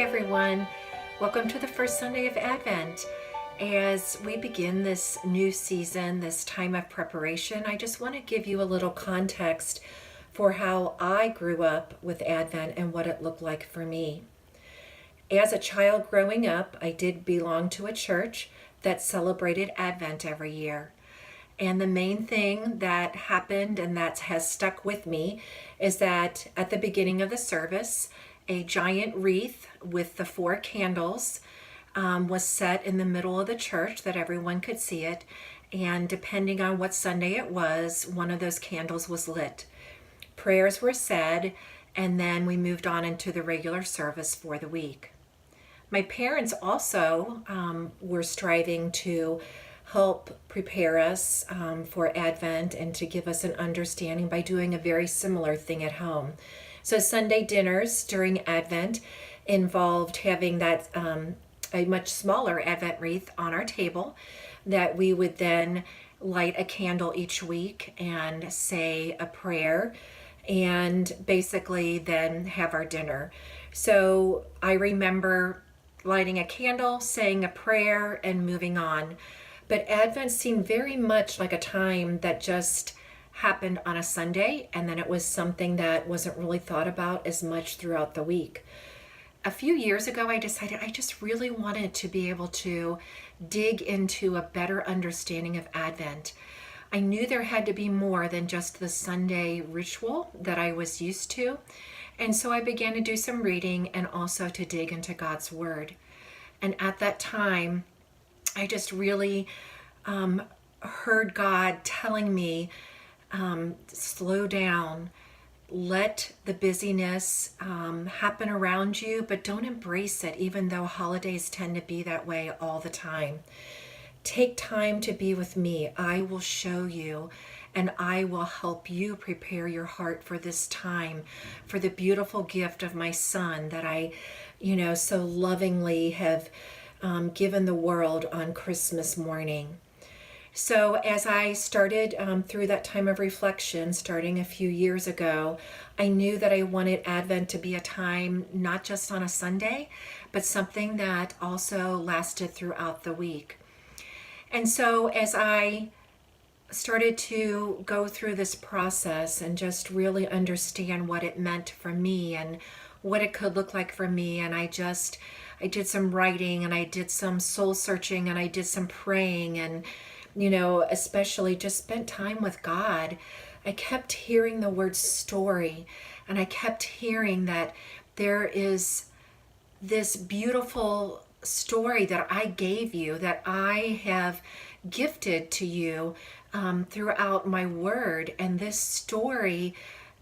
everyone. Welcome to the first Sunday of Advent. As we begin this new season, this time of preparation, I just want to give you a little context for how I grew up with Advent and what it looked like for me. As a child growing up, I did belong to a church that celebrated Advent every year. And the main thing that happened and that has stuck with me is that at the beginning of the service, a giant wreath with the 4 candles was set in the middle of the church that everyone could see it. And depending on what Sunday it was, one of those candles was lit. Prayers were said, and then we moved on into the regular service for the week. My parents also were striving to help prepare us for Advent and to give us an understanding by doing a very similar thing at home. So Sunday dinners during Advent involved having that a much smaller Advent wreath on our table that we would then light a candle each week and say a prayer and basically then have our dinner. So I remember lighting a candle, saying a prayer, and moving on. But Advent seemed very much like a time that just happened on a Sunday, and then it was something that wasn't really thought about as much throughout the week. A few years ago, I decided I just really wanted to be able to dig into a better understanding of Advent. I knew there had to be more than just the Sunday ritual that I was used to, and so I began to do some reading and also to dig into God's Word. And at that time, I just really heard God telling me, slow down, let the busyness happen around you, but don't embrace it, even though holidays tend to be that way all the time. Take time to be with me. I will show you, and I will help you prepare your heart for this time, for the beautiful gift of my son that I, so lovingly have given the world on Christmas morning. So as I started through that time of reflection, starting a few years ago, I knew that I wanted Advent to be a time not just on a Sunday, but something that also lasted throughout the week. And so as I started to go through this process and just really understand what it meant for me and what it could look like for me, and I did some writing and I did some soul searching and I did some praying and especially just spent time with God. I kept hearing the word story, and I kept hearing that there is this beautiful story that I gave you, that I have gifted to you throughout my word. And this story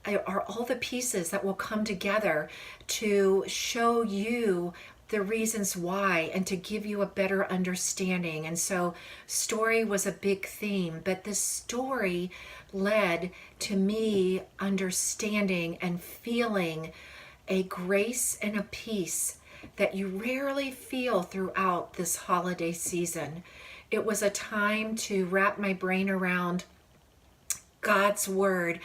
are all the pieces that will come together to show you the reasons why and to give you a better understanding. And so story was a big theme, but this story led to me understanding and feeling a grace and a peace that you rarely feel throughout this holiday season. It was a time to wrap my brain around God's word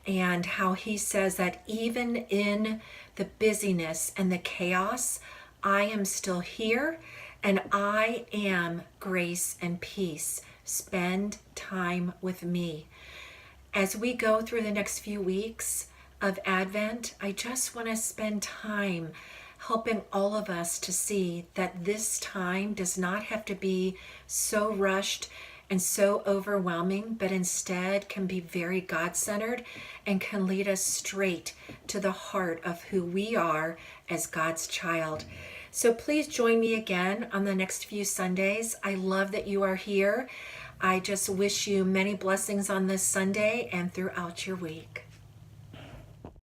and how he says that even in the busyness and the chaos, I am still here, and I am grace and peace. Spend time with me. As we go through the next few weeks of Advent, I just want to spend time helping all of us to see that this time does not have to be so rushed and so overwhelming, but instead can be very God-centered and can lead us straight to the heart of who we are as God's child. So please join me again on the next few Sundays. I love that you are here. I just wish you many blessings on this Sunday and throughout your week.